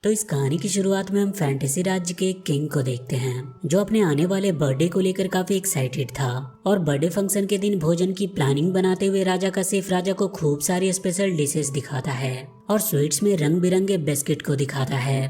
तो इस कहानी की शुरुआत में हम फैंटेसी राज्य के एक किंग को देखते हैं जो अपने आने वाले बर्थडे को लेकर काफी एक्साइटेड था। और बर्थडे फंक्शन के दिन भोजन की प्लानिंग बनाते हुए राजा का सेफ राजा को खूब सारी स्पेशल डिशेस दिखाता है और स्वीट्स में रंग बिरंगे बिस्किट को दिखाता है।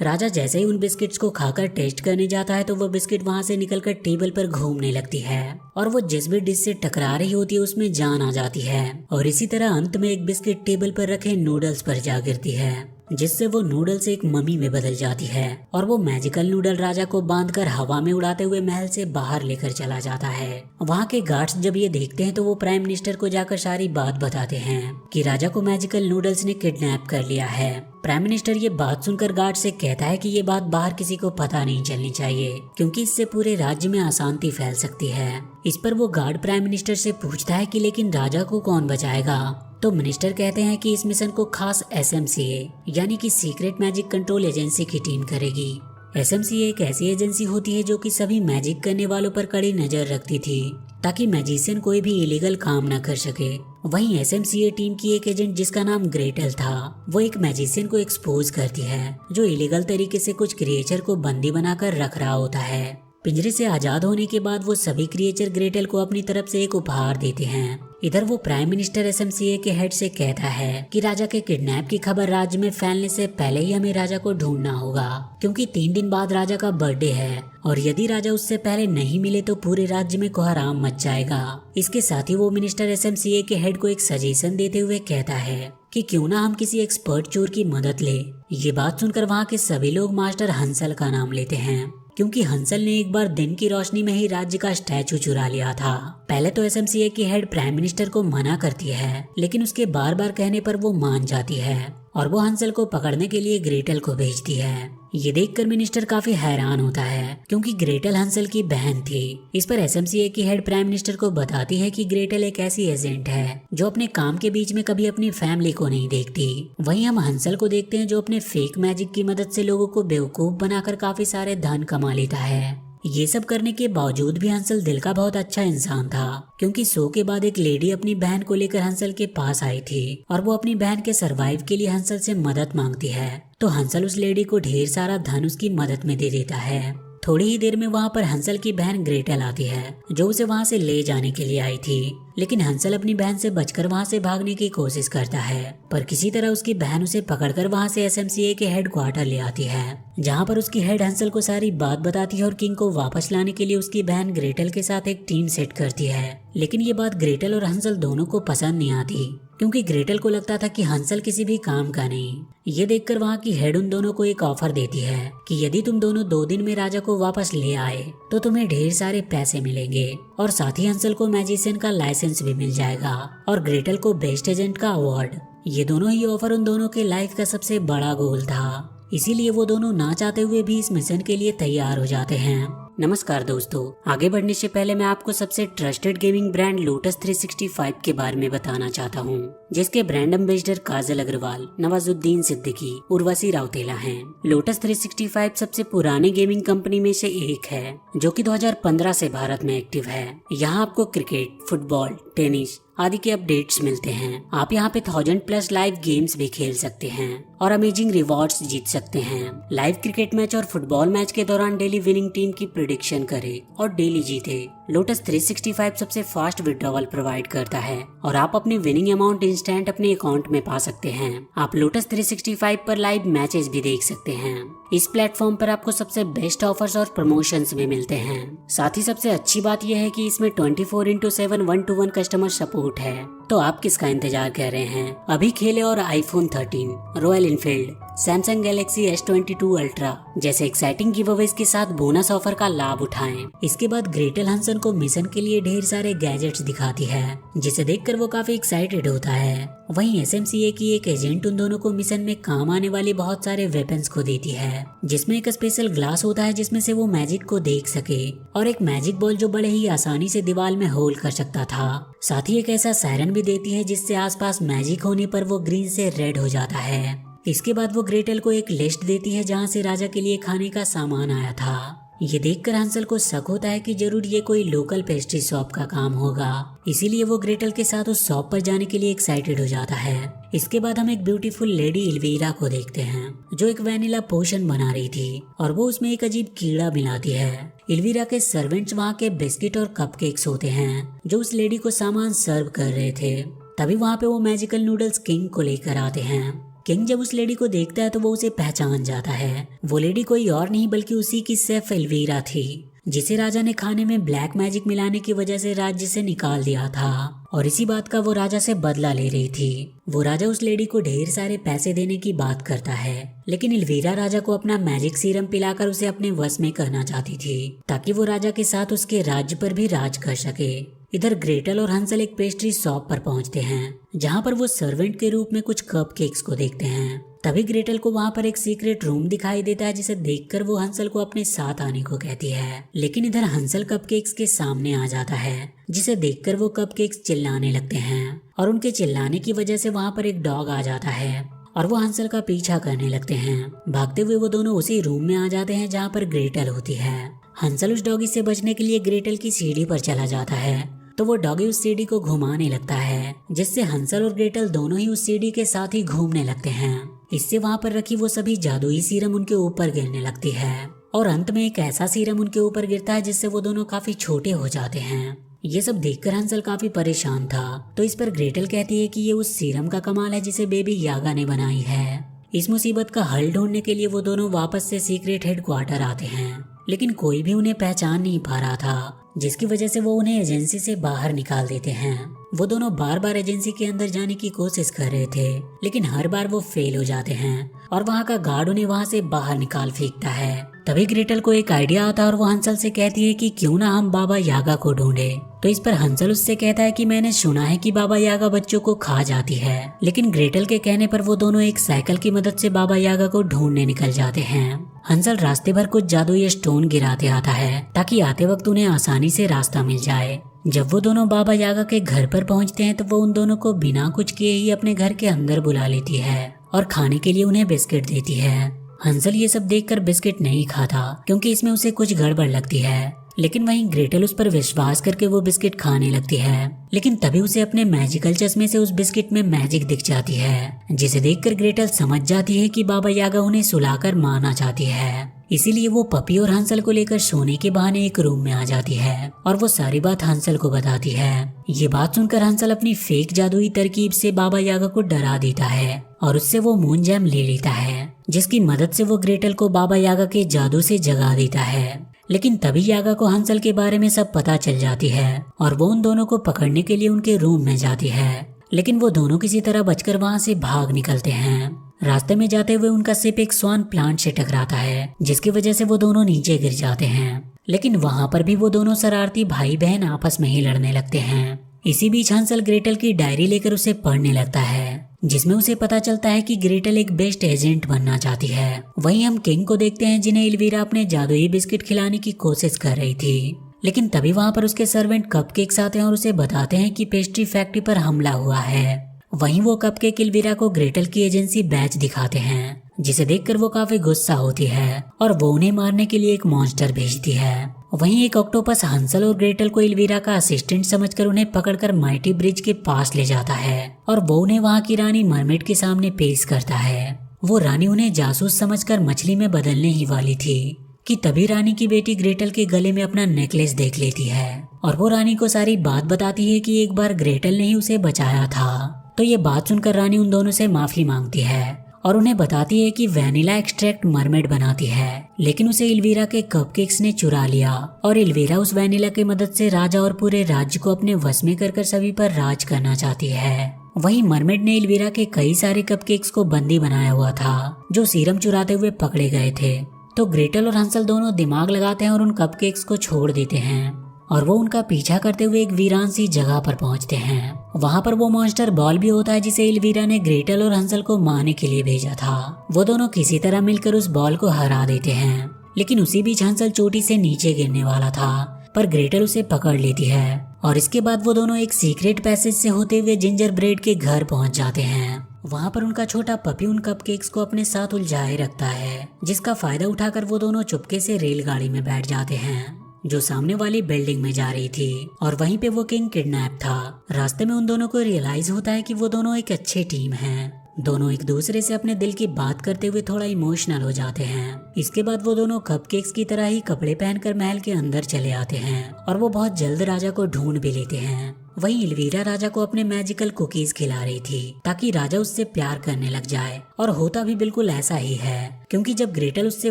राजा जैसे ही उन बिस्किट्स को खाकर टेस्ट करने जाता है तो वो बिस्किट वहाँ से निकलकर टेबल पर घूमने लगती है और वो जिस भी डिश से टकरा रही होती है उसमें जान आ जाती है। और इसी तरह अंत में एक बिस्किट टेबल पर रखे नूडल्स पर जा गिरती है जिससे वो नूडल्स एक मम्मी में बदल जाती है और वो मैजिकल नूडल राजा को बांधकर हवा में उड़ाते हुए महल से बाहर लेकर चला जाता है। वहाँ के गार्ड्स जब ये देखते हैं तो वो प्राइम मिनिस्टर को जाकर सारी बात बताते हैं कि राजा को मैजिकल नूडल्स ने किडनैप कर लिया है। प्राइम मिनिस्टर ये बात सुनकर गार्ड से कहता है कि ये बात बाहर किसी को पता नहीं चलनी चाहिए क्योंकि इससे पूरे राज्य में अशांति फैल सकती है। इस पर वो गार्ड प्राइम मिनिस्टर से पूछता है कि लेकिन राजा को कौन बचाएगा। तो मिनिस्टर कहते हैं कि इस मिशन को खास SMCA यानी कि सीक्रेट मैजिक कंट्रोल एजेंसी की टीम करेगी। SMCA एक ऐसी एजेंसी होती है जो कि सभी मैजिक करने वालों पर कड़ी नजर रखती थी ताकि मैजिशियन कोई भी इलीगल काम न कर सके। वहीं SMCA टीम की एक एजेंट जिसका नाम ग्रेटल था वो एक मैजिशियन को एक्सपोज करती है जो इलीगल तरीके से कुछ क्रिएचर को बंदी बनाकर रख रहा होता है। पिंजरे से आजाद होने के बाद वो सभी क्रिएचर ग्रेटल को अपनी तरफ से एक उपहार देते हैं। इधर वो प्राइम मिनिस्टर SMCA के हेड से कहता है कि राजा के किडनैप की खबर राज्य में फैलने से पहले ही हमें राजा को ढूंढना होगा क्योंकि 3 दिन बाद राजा का बर्थडे है और यदि राजा उससे पहले नहीं मिले तो पूरे राज्य में कोहराम मच जाएगा। इसके साथ ही वो मिनिस्टर SMCA के हेड को एक सजेशन देते हुए कहता है कि क्यों ना हम किसी एक्सपर्ट चोर की मदद ले। ये बात सुनकर वहाँ के सभी लोग मास्टर हंसल का नाम लेते हैं क्योंकि हंसल ने एक बार दिन की रोशनी में ही राज्य का स्टैचू चुरा लिया था। पहले तो SMCA की हेड प्राइम मिनिस्टर को मना करती है लेकिन उसके बार बार कहने पर वो मान जाती है और वो हंसल को पकड़ने के लिए ग्रेटल को भेजती है। ये देखकर मिनिस्टर काफी हैरान होता है क्योंकि ग्रेटल हंसल की बहन थी। इस पर SMCA की हेड प्राइम मिनिस्टर को बताती है कि ग्रेटल एक ऐसी एजेंट है जो अपने काम के बीच में कभी अपनी फैमिली को नहीं देखती। वहीं हम हंसल को देखते हैं जो अपने फेक मैजिक की मदद से लोगों को बेवकूफ बनाकर काफी सारे धन कमा लेता है। ये सब करने के बावजूद भी हंसल दिल का बहुत अच्छा इंसान था क्योंकि शो के बाद एक लेडी अपनी बहन को लेकर हंसल के पास आई थी और वो अपनी बहन के सरवाइव के लिए हंसल से मदद मांगती है। तो हंसल उस लेडी को ढेर सारा धन उसकी मदद में दे देता है। थोड़ी ही देर में वहाँ पर हंसल की बहन ग्रेटल आती है जो उसे वहाँ से ले जाने के लिए आई थी लेकिन हंसल अपनी बहन से बचकर वहाँ से भागने की कोशिश करता है पर किसी तरह उसकी बहन उसे पकड़कर वहाँ से SMCA के हेडक्वार्टर ले आती है जहाँ पर उसकी हेड हंसल को सारी बात बताती है और किंग को वापस लाने के लिए उसकी बहन ग्रेटल के साथ एक टीम सेट करती है। लेकिन ये बात ग्रेटल और हंसल दोनों को पसंद नहीं आती क्योंकि ग्रेटल को लगता था कि हंसल किसी भी काम का नहीं। ये देखकर वहाँ की हेड उन दोनों को एक ऑफर देती है कि यदि तुम दोनों 2 दिन में राजा को वापस ले आए तो तुम्हें ढेर सारे पैसे मिलेंगे और साथ ही हंसल को मैजिशियन का लाइसेंस भी मिल जाएगा और ग्रेटल को बेस्ट एजेंट का अवार्ड। ये दोनों ही ऑफर उन दोनों के लाइफ का सबसे बड़ा गोल था, इसीलिए वो दोनों ना चाहते हुए भी इस मिशन के लिए तैयार हो जाते हैं। नमस्कार दोस्तों, आगे बढ़ने से पहले मैं आपको सबसे ट्रस्टेड गेमिंग ब्रांड लोटस 365 के बारे में बताना चाहता हूँ जिसके ब्रांड एम्बेसडर काजल अग्रवाल, नवाजुद्दीन सिद्दीकी, उर्वशी राउतेला हैं। लोटस 365 सबसे पुराने गेमिंग कंपनी में से एक है जो कि 2015 से भारत में एक्टिव है। यहाँ आपको क्रिकेट, फुटबॉल, टेनिस आदि के अपडेट्स मिलते हैं। आप यहाँ पे 1000+ लाइव गेम्स भी खेल सकते हैं और अमेजिंग रिवॉर्ड्स जीत सकते हैं। लाइव क्रिकेट मैच और फुटबॉल मैच के दौरान डेली विनिंग टीम की प्रेडिक्शन करे और डेली जीते। लोटस 365 सबसे फास्ट विड्रॉवल प्रोवाइड करता है और आप अपने विनिंग अमाउंट इंस्टेंट अपने अकाउंट में पा सकते हैं। आप लोटस 365 पर लाइव मैचेस भी देख सकते हैं। इस प्लेटफॉर्म पर आपको सबसे बेस्ट ऑफर्स और प्रमोशंस भी मिलते हैं। साथ ही सबसे अच्छी बात यह है कि इसमें 24/7 1-to-1 कस्टमर सपोर्ट है। तो आप किसका इंतजार कर रहे हैं? अभी खेले और iPhone 13, royal Enfield, Samsung Galaxy S22 ultra जैसे एक्साइटिंग गिवअवेज के साथ बोनस ऑफर का लाभ उठाएं। इसके बाद ग्रेटल हंसन को मिशन के लिए ढेर सारे गैजेट्स दिखाती है जिसे देखकर वो काफी एक्साइटेड होता है। वहीं SMCA की एक एजेंट उन दोनों को मिशन में काम आने वाले बहुत सारे वेपन्स को देती है जिसमें एक स्पेशल ग्लास होता है जिसमें से वो मैजिक को देख सके और एक मैजिक बॉल जो बड़े ही आसानी से दीवार में होल्ड कर सकता था। साथ ही एक ऐसा सायरन भी देती है जिससे आसपास मैजिक होने पर वो ग्रीन से रेड हो जाता है। इसके बाद वो ग्रेटल को एक लिस्ट देती है जहाँ से राजा के लिए खाने का सामान आया था। ये देखकर हंसल को शक होता है कि जरूर ये कोई लोकल पेस्ट्री शॉप का काम होगा, इसीलिए वो ग्रेटल के साथ उस शॉप पर जाने के लिए एक्साइटेड हो जाता है। इसके बाद हम एक ब्यूटीफुल लेडी इल्वीरा को देखते हैं जो एक वैनिला पोशन बना रही थी और वो उसमें एक अजीब कीड़ा मिलाती है। इल्वीरा के सर्वेंट्स वहाँ के बिस्किट और कपकेक्स होते हैं जो उस लेडी को सामान सर्व कर रहे थे। तभी वहाँ पे वो मैजिकल नूडल्स किंग को लेकर आते हैं। किंग जब उस लेडी को देखता है तो वो उसे पहचान जाता है। वो लेडी कोई और नहीं बल्कि उसी की शेफ इल्वीरा थी, जिसे राजा ने खाने में ब्लैक मैजिक मिलाने की वजह से राज्य से निकाल दिया था और इसी बात का वो राजा से बदला ले रही थी। वो राजा उस लेडी को ढेर सारे पैसे देने की बात करता है, लेकिन इल्वीरा राजा को अपना मैजिक सीरम पिलाकर उसे अपने वश में करना चाहती थी ताकि वो राजा के साथ उसके राज्य पर भी राज कर सके। इधर ग्रेटल और हंसल एक पेस्ट्री शॉप पर पहुंचते हैं जहां पर वो सर्वेंट के रूप में कुछ कपकेक्स को देखते हैं। तभी ग्रेटल को वहां पर एक सीक्रेट रूम दिखाई देता है जिसे देखकर वो हंसल को अपने साथ आने को कहती है, लेकिन इधर हंसल कपकेक्स के सामने आ जाता है जिसे देखकर वो कपकेक्स चिल्लाने लगते हैं और उनके चिल्लाने की वजह से वहां पर एक डॉग आ जाता है और वो हंसल का पीछा करने लगते हैं। भागते हुए वो दोनों उसी रूम में आ जाते हैं जहाँ पर ग्रेटल होती है। हंसल उस डॉगी से बचने के लिए ग्रेटल की सीढ़ी पर चला जाता है तो वो डॉगी उस सीढ़ी को घुमाने लगता है जिससे हंसल और ग्रेटल दोनों ही उस सीढ़ी के साथ ही घूमने लगते हैं। इससे वहां पर रखी वो सभी जादुई सीरम उनके ऊपर गिरने लगती है और अंत में एक ऐसा सीरम उनके ऊपर गिरता है जिससे वो दोनों काफी छोटे हो जाते हैं। ये सब देखकर हंसल काफी परेशान था तो इस पर ग्रेटल कहती है कि ये उस सीरम का कमाल है जिसे बेबी यागा ने बनाई है। इस मुसीबत का हल ढूंढने के लिए वो दोनों वापस से सीक्रेट हेडक्वार्टर आते हैं, लेकिन कोई भी उन्हें पहचान नहीं पा रहा था, जिसकी वजह से वो उन्हें एजेंसी से बाहर निकाल देते हैं। वो दोनों बार बार एजेंसी के अंदर जाने की कोशिश कर रहे थे, लेकिन हर बार वो फेल हो जाते हैं और वहाँ का गार्ड उन्हें वहाँ से बाहर निकाल फेंकता है। तभी ग्रेटल को एक आइडिया आता है और वो हंसल से कहती है कि क्यों ना हम बाबा यागा को ढूंढे। तो इस पर हंसल उससे कहता है कि मैंने सुना है कि बाबा यागा बच्चों को खा जाती है, लेकिन ग्रेटल के कहने पर वो दोनों एक साइकिल की मदद से बाबा यागा को ढूंढने निकल जाते हैं। हंसल रास्ते भर कुछ जादुई स्टोन गिराते आता है ताकि आते वक्त उन्हें आसानी से रास्ता मिल जाए। जब वो दोनों बाबा यागा के घर पर पहुंचते हैं तो वो उन दोनों को बिना कुछ किए ही अपने घर के अंदर बुला लेती है और खाने के लिए उन्हें बिस्किट देती है। हंसल ये सब देखकर बिस्किट नहीं खाता क्योंकि इसमें उसे कुछ गड़बड़ लगती है, लेकिन वहीं ग्रेटल उस पर विश्वास करके वो बिस्किट खाने लगती है। लेकिन तभी उसे अपने मैजिकल चश्मे से उस बिस्किट में मैजिक दिख जाती है, जिसे देखकर ग्रेटल समझ जाती है कि बाबा यागा उन्हें सुलाकर मारना चाहती है। इसीलिए वो पपी और हंसल को लेकर सोने के बहाने एक रूम में आ जाती है और वो सारी बात हंसल को बताती है। ये बात सुनकर हंसल अपनी फेक जादुई तरकीब से बाबा यागा को डरा देता है और उससे वो मून जैम ले लेता है, जिसकी मदद से वो ग्रेटल को बाबा यागा के जादू से जगा देता है। लेकिन तभी यागा को हंसल के बारे में सब पता चल जाती है और वो उन दोनों को पकड़ने के लिए उनके रूम में जाती है, लेकिन वो दोनों किसी तरह बचकर वहाँ से भाग निकलते हैं। रास्ते में जाते हुए उनका शिप एक स्वान प्लांट से टकराता है, जिसकी वजह से वो दोनों नीचे गिर जाते हैं। लेकिन वहाँ पर भी वो दोनों शरारती भाई बहन आपस में ही लड़ने लगते हैं। इसी बीच हंसल ग्रेटल की डायरी लेकर उसे पढ़ने लगता है, जिसमें उसे पता चलता है कि ग्रेटल एक बेस्ट एजेंट बनना चाहती है। वहीं हम किंग को देखते हैं जिन्हें इल्वीरा अपने जादुई बिस्किट खिलाने की कोशिश कर रही थी, लेकिन तभी वहाँ पर उसके सर्वेंट कपकेक्स आते हैं और उसे बताते हैं कि पेस्ट्री फैक्ट्री पर हमला हुआ है। वहीं वो कपकेक इल्वीरा को ग्रेटल की एजेंसी बैच दिखाते हैं, जिसे देखकर वो काफी गुस्सा होती है और वो उन्हें मारने के लिए एक मॉन्स्टर भेजती है। वहीं एक ऑक्टोपस हंसल और ग्रेटल को इल्वीरा का असिस्टेंट समझकर उन्हें पकड़कर माइटी ब्रिज के पास ले जाता है और वो उन्हें वहाँ की रानी मरमेड के सामने पेश करता है। वो रानी उन्हें जासूस समझकर मछली में बदलने ही वाली थी कि तभी रानी की बेटी ग्रेटल के गले में अपना नेकलेस देख लेती है और वो रानी को सारी बात बताती है कि एक बार ग्रेटल ने ही उसे बचाया था। तो ये बात सुनकर रानी उन दोनों से माफी मांगती है और उन्हें बताती है कि वैनिला एक्सट्रैक्ट मरमेड बनाती है, लेकिन उसे इल्वीरा के कपकेक्स ने चुरा लिया और इल्वीरा उस वैनिला की मदद से राजा और पूरे राज्य को अपने वश में कर सभी पर राज करना चाहती है। वहीं मरमेड ने इल्वीरा के कई सारे कपकेक्स को बंदी बनाया हुआ था जो सीरम चुराते हुए पकड़े गए थे। तो ग्रेटल और हंसल दोनों दिमाग लगाते हैं और उन कपकेक्स को छोड़ देते हैं और वो उनका पीछा करते हुए एक वीरान सी जगह पर पहुंचते हैं। वहां पर वो मॉन्स्टर बॉल भी होता है जिसे इल्वीरा ने ग्रेटल और हंसल को मारने के लिए भेजा था। वो दोनों किसी तरह मिलकर उस बॉल को हरा देते हैं, लेकिन उसी बीच हंसल चोटी से नीचे गिरने वाला था, पर ग्रेटल उसे पकड़ लेती है और इसके बाद वो दोनों एक सीक्रेट पैसेज से होते हुए जिंजर ब्रेड के घर पहुंच जाते हैं। वहाँ पर उनका छोटा पपी उन कपकेक्स को अपने साथ उलझाए रखता है, जिसका फायदा उठाकर वो दोनों चुपके से रेलगाड़ी में बैठ जाते हैं जो सामने वाली बिल्डिंग में जा रही थी। और वहीं पे वो किंग किडनैप था। रास्ते में उन दोनों को रियलाइज होता है कि वो दोनों एक अच्छे टीम हैं। दोनों एक दूसरे से अपने दिल की बात करते हुए थोड़ा इमोशनल हो जाते हैं। इसके बाद वो दोनों कपकेक्स की तरह ही कपड़े पहनकर महल के अंदर चले आते हैं और वो बहुत जल्द राजा को ढूंढ भी लेते हैं। वहीं एल्वीरा राजा को अपने मैजिकल कुकीज खिला रही थी ताकि राजा उससे प्यार करने लग जाए। और होता भी बिल्कुल ऐसा ही है, क्योंकि जब ग्रेटल उससे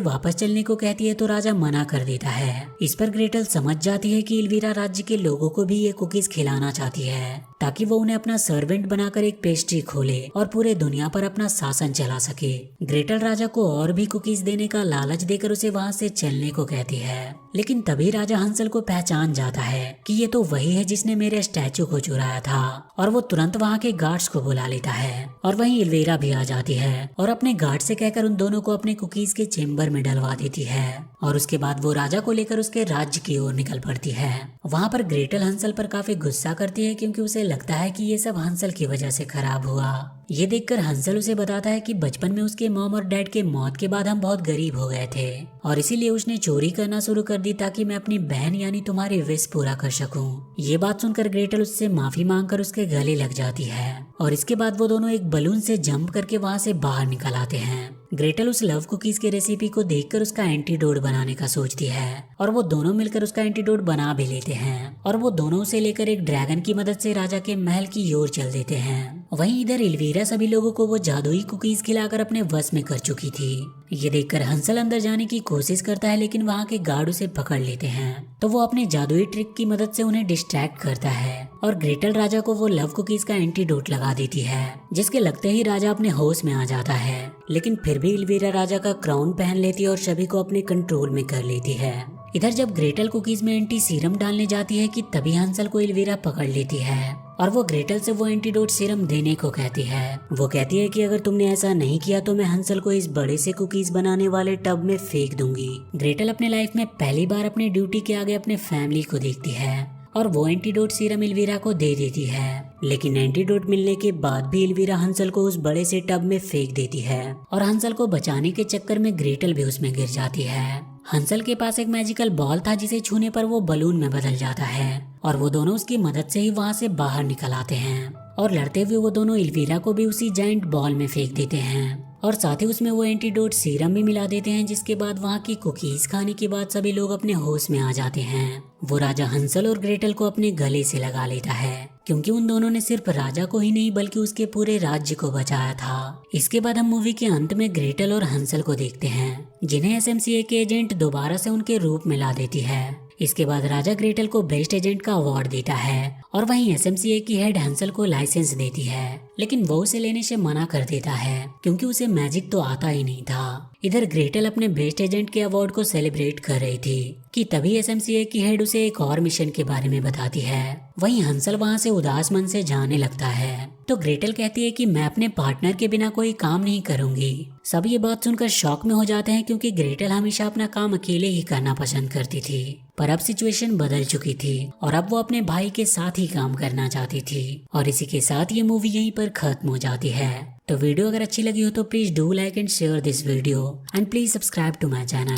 वापस चलने को कहती है तो राजा मना कर देता है। इस पर ग्रेटल समझ जाती है कि एल्वीरा राज्य के लोगों को भी ये कुकीज खिलाना चाहती है ताकि वो उन्हें अपना सर्वेंट बनाकर एक पेस्ट्री खोले और पूरे दुनिया पर अपना शासन चला सके। ग्रेटल राजा को और भी कुकीज देने का लालच देकर उसे वहाँ से चलने को कहती है, लेकिन तभी राजा हंसल को पहचान जाता है कि ये तो वही है जिसने मेरे स्टैचू को चुराया था। और वो तुरंत वहाँ के गार्ड्स को बुला लेता है और वहीं एल्वीरा भी आ जाती है और अपने गार्ड से कहकर उन दोनों को अपने कुकीज के चेम्बर में डलवा देती है। और उसके बाद वो राजा को लेकर उसके राज्य की ओर निकल पड़ती है। वहाँ पर ग्रेटल हंसल पर काफी गुस्सा करती है क्योंकि उसे लगता है कि ये सब हंसल की वजह से खराब हुआ। ये देखकर हंसल उसे बताता है कि बचपन में उसके मॉम और डैड के मौत के बाद हम बहुत गरीब हो गए थे और इसीलिए उसने चोरी करना शुरू कर दी ताकि मैं अपनी बहन यानी तुम्हारी विश पूरा कर सकूं। ये बात सुनकर ग्रेटल उससे माफी मांगकर उसके गले लग जाती है और इसके बाद वो दोनों एक बलून से जंप करके वहाँ से बाहर निकल आते हैं। ग्रेटल उस लव कुकीज के रेसिपी को देखकर उसका एंटीडोट बनाने का सोचती है और वो दोनों मिलकर उसका एंटीडोट बना भी लेते हैं और वो दोनों उसे लेकर एक ड्रैगन की मदद से राजा के महल की ओर चल देते हैं। वहीं इधर एल्वीरा सभी लोगों को वो जादुई कुकीज खिलाकर अपने वश में कर चुकी थी। ये देखकर हंसल अंदर जाने की कोशिश करता है, लेकिन वहाँ के गार्ड उसे पकड़ लेते हैं तो वो अपने जादुई ट्रिक की मदद से उन्हें डिस्ट्रैक्ट करता है और ग्रेटल राजा को वो लव कुकीज का एंटीडोट लगा देती है, जिसके लगते ही राजा अपने होश में आ जाता है। लेकिन फिर भी एल्वीरा राजा का क्राउन पहन लेती है और सभी को अपने कंट्रोल में कर लेती है। इधर जब ग्रेटल कुकीज में एंटी सीरम डालने जाती है कि तभी हंसल को एल्वीरा पकड़ लेती है और वो ग्रेटल से वो एंटीडोट सीरम देने को कहती है। वो कहती है कि अगर तुमने ऐसा नहीं किया तो मैं हंसल को इस बड़े से कुकीज बनाने वाले टब में फेंक दूंगी। ग्रेटल अपने लाइफ में पहली बार अपने ड्यूटी के आगे अपने फैमिली को देखती है और वो एंटीडोट सीरम एल्वीरा को दे देती है। लेकिन एंटीडोट मिलने के बाद भी एल्वीरा हंसल को उस बड़े से टब में फेंक देती है और हंसल को बचाने के चक्कर में ग्रेटल भी उसमें गिर जाती है। हंसल के पास एक मैजिकल बॉल था जिसे छूने पर वो बलून में बदल जाता है और वो दोनों उसकी मदद से ही वहाँ से बाहर निकल आते हैं और लड़ते हुए वो दोनों एल्वीरा को भी उसी जायंट बॉल में फेंक देते हैं और साथ ही उसमें वो एंटीडोट सीरम भी मिला देते हैं, जिसके बाद वहाँ की कुकीज खाने के बाद सभी लोग अपने होश में आ जाते हैं। वो राजा हंसल और ग्रेटल को अपने गले से लगा लेता है क्योंकि उन दोनों ने सिर्फ राजा को ही नहीं बल्कि उसके पूरे राज्य को बचाया था। इसके बाद हम मूवी के अंत में ग्रेटल और हंसल को देखते हैं जिन्हें एसएमसीए के एजेंट दोबारा से उनके रूप में ला देती है। इसके बाद राजा ग्रेटल को बेस्ट एजेंट का अवार्ड देता है और वहीं एसएमसीए की हेड हंसल को लाइसेंस देती है, लेकिन वो उसे लेने से मना कर देता है क्योंकि उसे मैजिक तो आता ही नहीं था। इधर ग्रेटल अपने बेस्ट एजेंट के अवार्ड को सेलिब्रेट कर रही थी कि तभी एसएमसीए की हेड उसे एक और मिशन के बारे में बताती है। वहीं हंसल वहाँ से उदास मन से जाने लगता है तो ग्रेटल कहती है कि मैं अपने पार्टनर के बिना कोई काम नहीं करूंगी। सब ये बात सुनकर शॉक में हो जाते हैं क्योंकि ग्रेटल हमेशा अपना काम अकेले ही करना पसंद करती थी, पर अब सिचुएशन बदल चुकी थी और अब वो अपने भाई के साथ ही काम करना चाहती थी। और इसी के साथ ये मूवी यहीं पर खत्म हो जाती है। तो वीडियो अगर अच्छी लगी हो तो please do like and share this video and please subscribe to my channel.